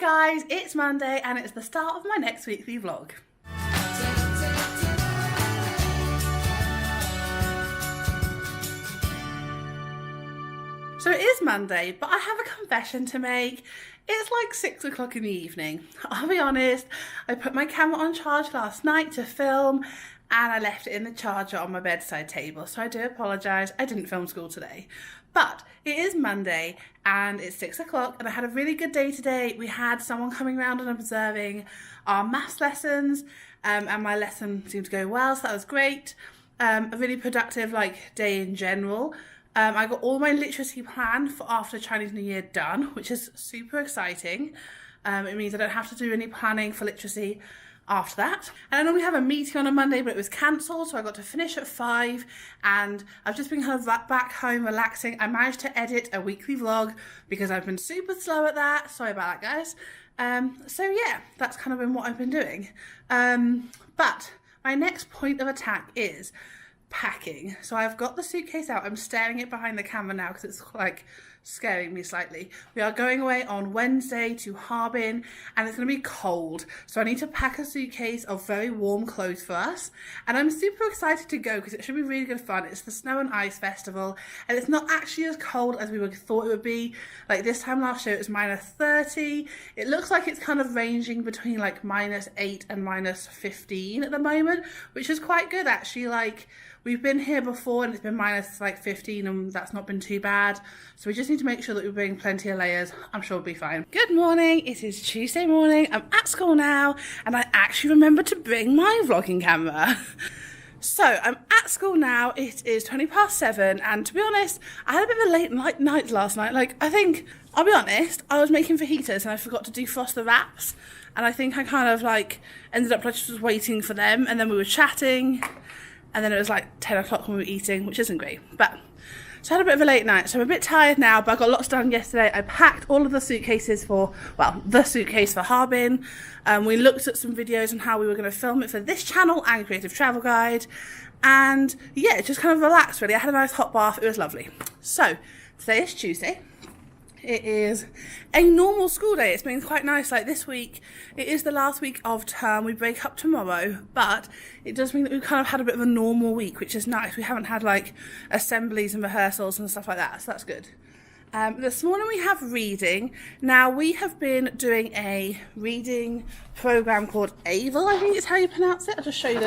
Hi guys, it's Monday and it's the start of my next weekly vlog. So it is Monday, but I have a confession to make. It's like 6 o'clock in the evening. I'll be honest, I put my camera on charge last night to film and I left it in the charger on my bedside table. So I do apologise, I didn't film school today. But it is Monday and it's 6 o'clock and I had a really good day today. We had someone coming around and observing our maths lessons and my lesson seemed to go well, so that was great. A really productive day in general. I got all my literacy plan for after Chinese New Year done, which is super exciting. It means I don't have to do any planning for literacy after that. And I normally have a meeting on a Monday, but it was cancelled, so I got to finish at 5 and I've just been kind of back home relaxing. I managed to edit a weekly vlog because I've been super slow at that. Sorry about that, guys. So yeah, that's kind of been what I've been doing. But my next point of attack is packing. So I've got the suitcase out. I'm staring it behind the camera now because it's scaring me slightly. We are going away on Wednesday to Harbin and it's going to be cold, so I need to pack a suitcase of very warm clothes for us, and I'm super excited to go because it should be really good fun. It's the Snow and Ice Festival and it's not actually as cold as we thought it would be. Like this time last year it was -30. It looks like it's kind of ranging between -8 and -15 at the moment, which is quite good actually. We've been here before and it's been -15 and that's not been too bad. So we just need to make sure that we bring plenty of layers. I'm sure we'll be fine. Good morning, it is Tuesday morning. I'm at school now and I actually remembered to bring my vlogging camera. So I'm at school now, it is 7:20 and to be honest, I had a bit of a late night last night. I'll be honest, I was making fajitas and I forgot to defrost the wraps. And I think I kind of ended up just waiting for them and then we were chatting. And then it was 10 o'clock when we were eating, which isn't great. So I had a bit of a late night, so I'm a bit tired now, but I got lots done yesterday. I packed all of the suitcases the suitcase for Harbin. We looked at some videos on how we were going to film it for this channel and Creative Travel Guide. And yeah, just kind of relaxed really. I had a nice hot bath, it was lovely. So today is Tuesday. It is a normal school day. It's been quite nice. This week, it is the last week of term. We break up tomorrow, but it does mean that we've kind of had a bit of a normal week, which is nice. We haven't had assemblies and rehearsals and stuff like that, so that's good. This morning we have reading. Now we have been doing a reading program called Able, I think is how you pronounce it. I'll just show you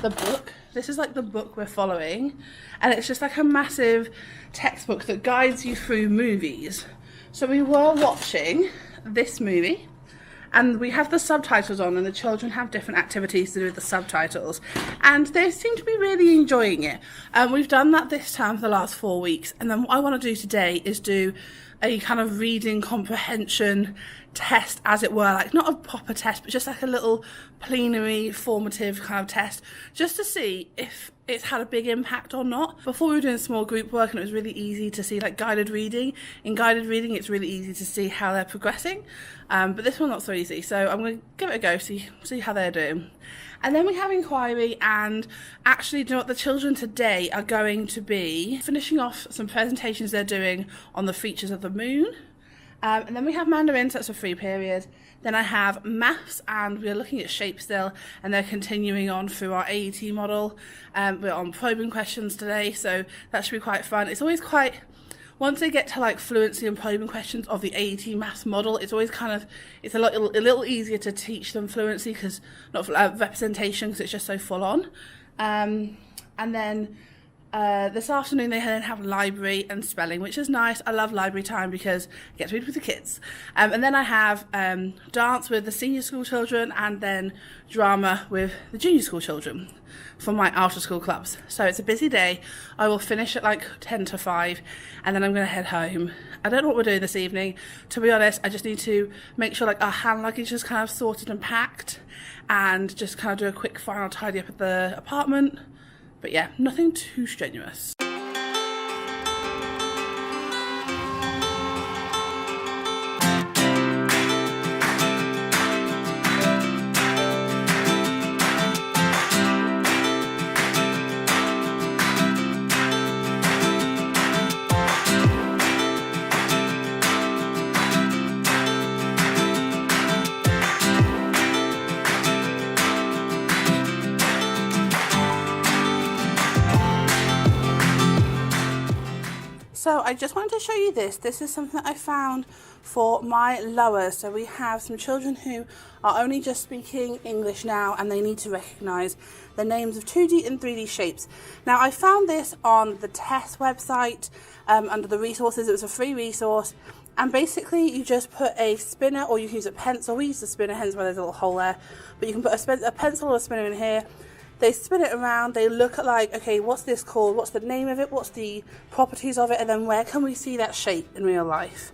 the book. This is the book we're following, and it's just a massive textbook that guides you through movies. So we were watching this movie and we have the subtitles on and the children have different activities to do with the subtitles and they seem to be really enjoying it. We've done that this time for the last 4 weeks, and then what I want to do today is do a kind of reading comprehension test, as it were, not a proper test but just a little plenary formative kind of test, just to see if it's had a big impact or not. Before we were doing small group work and it was really easy to see guided reading. In guided reading it's really easy to see how they're progressing, but this one's not so easy, so I'm going to give it a go, see how they're doing. And then we have inquiry, and actually, do you know what, the children today are going to be finishing off some presentations they're doing on the features of the moon. And then we have Mandarin, so that's a free period. Then I have maths, and we're looking at shape still, and they're continuing on through our AET model. We're on probing questions today, so that should be quite fun. It's always once they get to fluency and probing questions of the AET maths model, it's always it's a little easier to teach them fluency, because not representation, because it's just so full on. And then this afternoon they then have library and spelling, which is nice. I love library time because I get to read with the kids. And then I have dance with the senior school children and then drama with the junior school children for my after school clubs. So it's a busy day. I will finish at 10 to 5 and then I'm going to head home. I don't know what we're doing this evening. To be honest, I just need to make sure our hand luggage is kind of sorted and packed and just kind of do a quick final tidy up at the apartment. But yeah, nothing too strenuous. I just wanted to show you this. This is something that I found for my lowers. So we have some children who are only just speaking English now, and they need to recognise the names of 2D and 3D shapes. Now, I found this on the TESS website under the resources. It was a free resource, and basically you just put a spinner, or you can use a pencil. We use the spinner, hence why there's a little hole there, but you can put a pencil or a spinner in here. They spin it around, they look at like, okay, what's this called, what's the name of it, what's the properties of it, and then where can we see that shape in real life.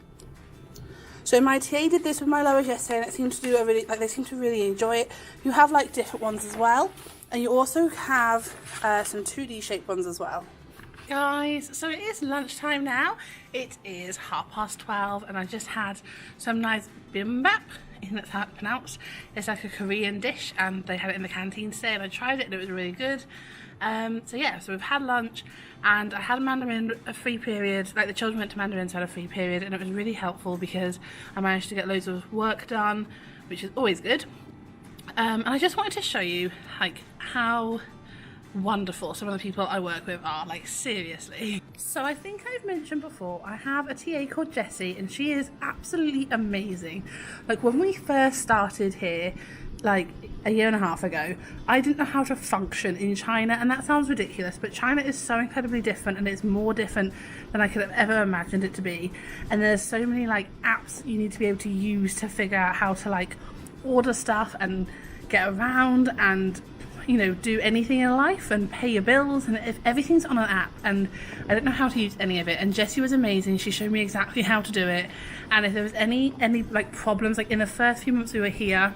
So my TA did this with my lowers yesterday, and it seemed to do a really, like, they seem to really enjoy it. You have like different ones as well, and you also have some 2D shaped ones as well. Guys, so it is lunchtime now. It is 12:30, and I just had some nice bibimbap. I think that's how it's pronounced. It's like a Korean dish, and they had it in the canteen today, and I tried it and it was really good. So yeah, so we've had lunch, and I had Mandarin a free period. Like, the children went to Mandarin, so I had a free period, and it was really helpful because I managed to get loads of work done, which is always good. And I just wanted to show you like how wonderful some of the people I work with are, like, seriously. So I think I've mentioned before, I have a TA called Jessie, and she is absolutely amazing. Like, when we first started here, like a year and a half ago, I didn't know how to function in China, and that sounds ridiculous, but China is so incredibly different, and it's more different than I could have ever imagined it to be. And there's so many like apps you need to be able to use to figure out how to like order stuff and get around and, you know, do anything in life and pay your bills, and if everything's on an app, and I don't know how to use any of it. And Jessie was amazing. She showed me exactly how to do it, and if there was any like problems, like in the first few months we were here,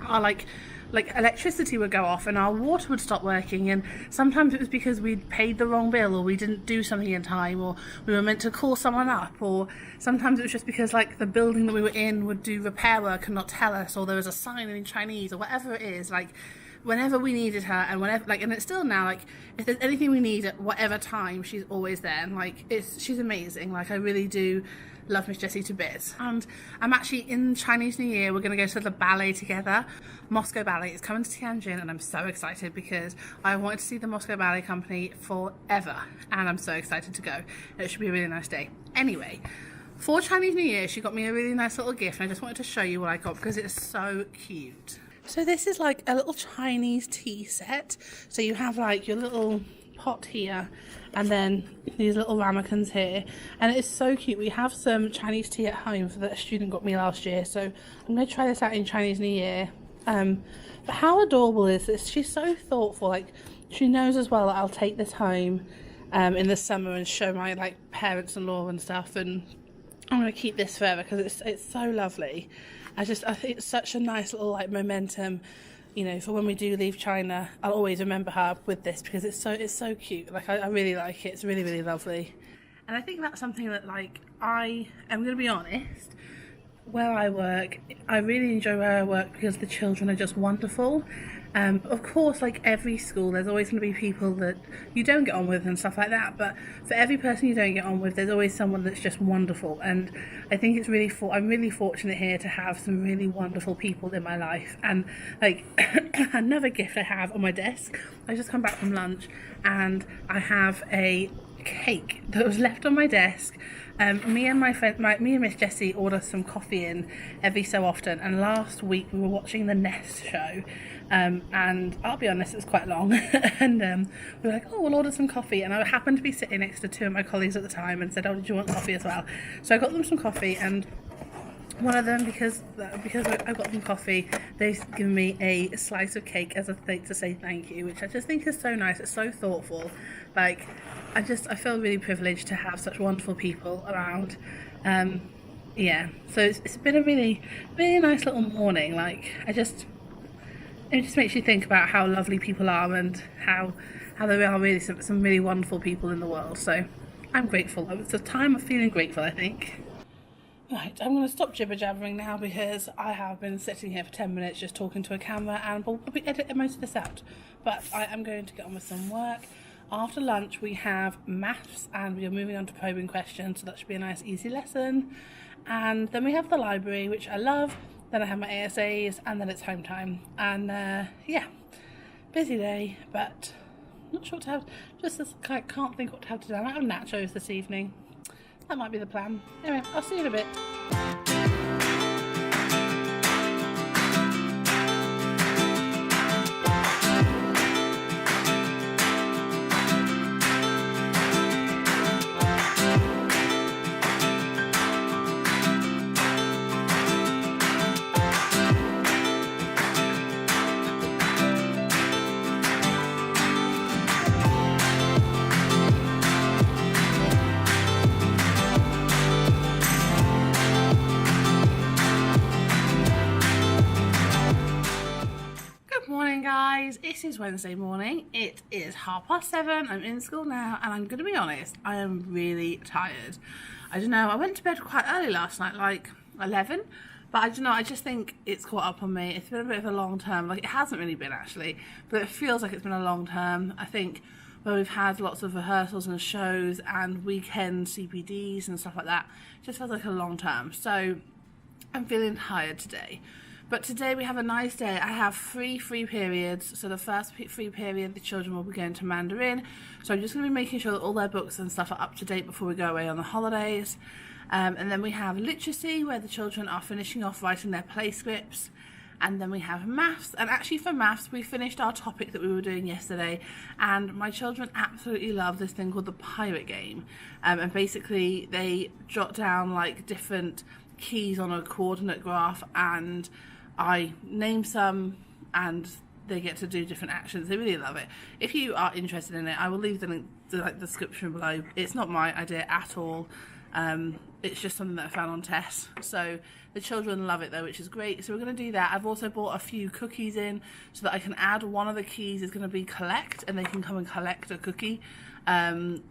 our like electricity would go off and our water would stop working, and sometimes it was because we'd paid the wrong bill, or we didn't do something in time, or we were meant to call someone up, or sometimes it was just because like the building that we were in would do repair work and not tell us, or there was a sign in Chinese, or whatever it is. Like, whenever we needed her, and whenever, like, and it's still now, like, if there's anything we need at whatever time, she's always there, and like, she's amazing. Like, I really do love Miss Jessie to bits. And I'm actually, in Chinese New Year, we're going to go to the ballet together. Moscow Ballet is coming to Tianjin, and I'm so excited because I wanted to see the Moscow Ballet Company forever, and I'm so excited to go. It should be a really nice day. Anyway, for Chinese New Year, she got me a really nice little gift, and I just wanted to show you what I got because it's so cute. So this is like a little Chinese tea set. So you have like your little pot here, and then these little ramekins here, and it's so cute. We have some Chinese tea at home that a student got me last year, so I'm going to try this out in Chinese New Year. But how adorable is this? She's so thoughtful. Like, she knows as well that I'll take this home in the summer and show my like parents-in-law and stuff, and I'm going to keep this forever because it's so lovely. I think it's such a nice little like momentum, you know, for when we do leave China. I'll always remember her with this because it's so cute. Like, I really like it. It's really, really lovely. And I think that's something that, like, I am going to be honest, where I work, I really enjoy where I work because the children are just wonderful. Of course, like every school, there's always going to be people that you don't get on with and stuff like that, but for every person you don't get on with, there's always someone that's just wonderful. And I think it's really I'm really fortunate here to have some really wonderful people in my life. And like, another gift I have on my desk, I just come back from lunch and I have a cake that was left on my desk. Me and my friend, me and Miss Jessie order some coffee in every so often, and last week we were watching the Nest show, and I'll be honest, it was quite long, and we were like, oh, we'll order some coffee, and I happened to be sitting next to two of my colleagues at the time and said, oh, did you want coffee as well? So I got them some coffee, and one of them, because I got them coffee, they've given me a slice of cake as a thing to say thank you, which I just think is so nice. It's so thoughtful. Like, I feel really privileged to have such wonderful people around. Yeah, so it's been a really, really nice little morning. Like, it just makes you think about how lovely people are and how there are really some really wonderful people in the world. So I'm grateful. It's a time of feeling grateful, I think. Right, I'm going to stop jibber-jabbering now because I have been sitting here for 10 minutes just talking to a camera, and we'll probably edit most of this out. But I am going to get on with some work. After lunch we have maths, and we are moving on to probing questions, so that should be a nice easy lesson. And then we have the library, which I love. Then I have my ASAs, and then it's home time. And yeah, busy day, but not sure what to have. I can't think what to have today. I might have nachos this evening. That might be the plan. Anyway, I'll see you in a bit. Guys, it is Wednesday morning. It is 7:30. I'm in school now, and I'm gonna be honest, I am really tired. I don't know, I went to bed quite early last night, like 11, but I don't know, I just think it's caught up on me. It's been a bit of a long term. Like, it hasn't really been actually, but it feels like it's been a long term. I think where we've had lots of rehearsals and shows and weekend CPDs and stuff like that, it just feels like a long term. So I'm feeling tired today. But today we have a nice day. I have 3 free periods. So the first free period, the children will be going to Mandarin. So I'm just going to be making sure that all their books and stuff are up to date before we go away on the holidays. And then we have literacy, where the children are finishing off writing their play scripts. And then we have maths. And actually for maths, we finished our topic that we were doing yesterday. And my children absolutely love this thing called the pirate game. And basically they jot down like different keys on a coordinate graph, and I name some and they get to do different actions. They really love it. If you are interested in it, I will leave the link to like the description below. It's not my idea at all. It's just something that I found on Tess. So the children love it though, which is great. So we're going to do that. I've also bought a few cookies in so that I can add one of the keys is going to be collect, and they can come and collect a cookie.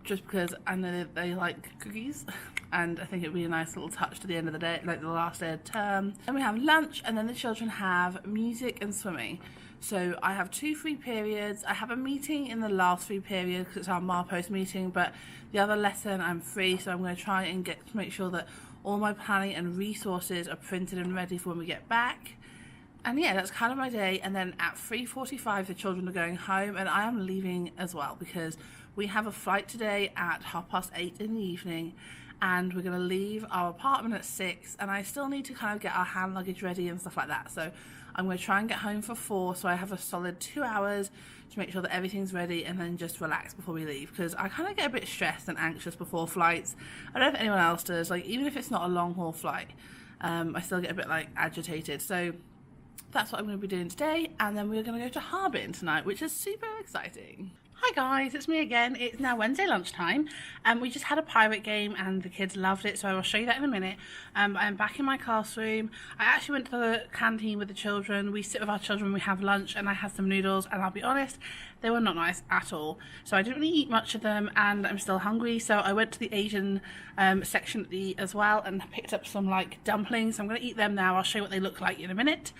Just because I know that they like cookies, and I think it'd be a nice little touch to the end of the day, like the last day of term. Then we have lunch, and then the children have music and swimming. So I have 2 free periods. I have a meeting in the last free period because it's our milepost meeting, but the other lesson I'm free, so I'm going to try and make sure that all my planning and resources are printed and ready for when we get back. And yeah, that's kind of my day. And then at 3:45 the children are going home, and I am leaving as well because we have a flight today at 8:30 in the evening, and we're going to leave our apartment at 6, and I still need to kind of get our hand luggage ready and stuff like that. So I'm going to try and get home for 4, so I have a solid 2 hours to make sure that everything's ready, and then just relax before we leave, because I kind of get a bit stressed and anxious before flights. I don't know if anyone else does, like even if it's not a long haul flight, I still get a bit like agitated. So that's what I'm going to be doing today, and then we're going to go to Harbin tonight, which is super exciting. Hi guys, it's me again. It's now Wednesday lunchtime, and we just had a pirate game and the kids loved it, so I will show you that in a minute. I'm back in my classroom. I actually went to the canteen with the children. We sit with our children, we have lunch, and I had some noodles, and I'll be honest, they were not nice at all. So I didn't really eat much of them, and I'm still hungry, so I went to the Asian section as well and picked up some like dumplings. I'm going to eat them now. I'll show you what they look like in a minute.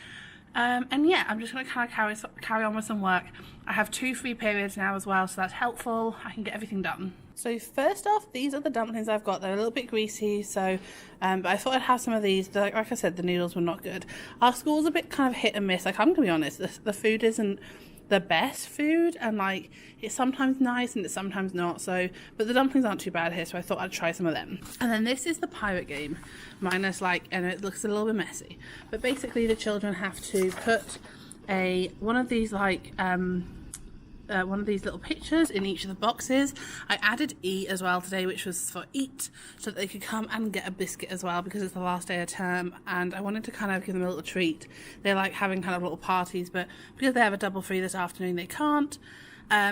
And yeah, I'm just going to kind of carry on with some work. I have 2 free periods now as well, so that's helpful. I can get everything done. So first off, these are the dumplings I've got. They're a little bit greasy, so but I thought I'd have some of these. Like I said, the noodles were not good. Our school's a bit kind of hit and miss. Like, I'm going to be honest, the food isn't the best food, and like it's sometimes nice and it's sometimes not. So but the dumplings aren't too bad here, so I thought I'd try some of them. And then this is the pirate game, minus like, and it looks a little bit messy, but basically the children have to put one of these like one of these little pictures in each of the boxes. I added E as well today, which was for eat, so that they could come and get a biscuit as well, because it's the last day of term, and I wanted to kind of give them a little treat. They like having kind of little parties, but because they have a double free this afternoon, they can't.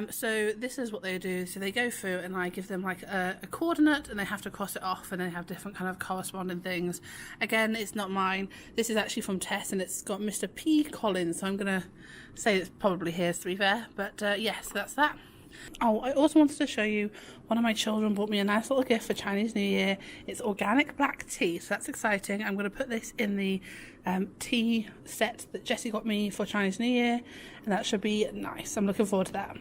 So this is what they do. So they go through and I give them like a coordinate, and they have to cross it off, and they have different kind of corresponding things. Again, it's not mine. This is actually from Tess, and it's got Mr. P. Collins, so I'm going to say it's probably his, to be fair. But yes, that's that. Oh, I also wanted to show you, one of my children bought me a nice little gift for Chinese New Year. It's organic black tea, so that's exciting. I'm going to put this in the tea set that Jessie got me for Chinese New Year, and that should be nice. I'm looking forward to that.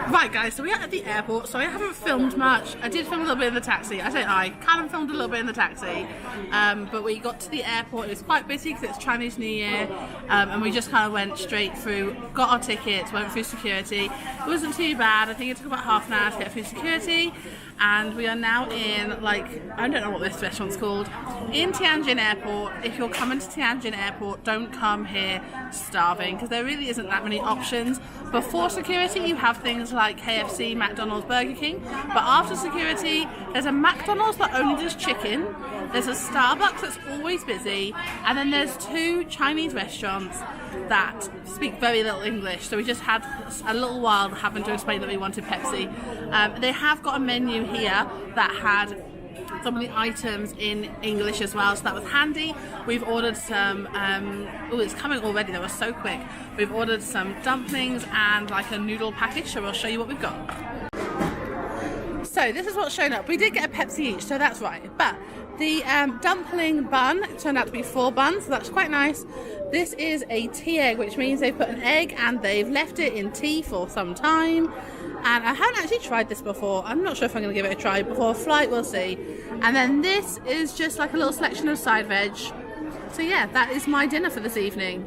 Right, Right guys, so we are at the airport, so I haven't filmed much. I did film a little bit in the taxi. I say Calum filmed a little bit in the taxi, but we got to the airport. It was quite busy because it's Chinese New Year, and we just kind of went straight through, got our tickets, went through security. It wasn't too bad. I think it took about half an hour to get through security, and we are now in, like, I don't know what this restaurant's called, in Tianjin Airport. If you're coming to Tianjin Airport, don't come here starving, because there really isn't that many options. Before security, you have things like KFC, McDonald's, Burger King, but after security, there's a McDonald's that only does chicken, there's a Starbucks that's always busy, and then there's 2 Chinese restaurants that speak very little English, so we just had a little while having to explain that we wanted Pepsi. They have got a menu here that had some of the items in English as well, so that was handy. We've ordered some, oh, it's coming already, they were so quick. We've ordered some dumplings and like a noodle package, so we'll show you what we've got. So this is what's shown up. We did get a Pepsi each, so that's right, but the dumpling bun turned out to be 4 buns, so that's quite nice. This is a tea egg, which means they've put an egg and they've left it in tea for some time. And I haven't actually tried this before. I'm not sure if I'm going to give it a try before flight, we'll see. And then this is just like a little selection of side veg. So yeah, that is my dinner for this evening.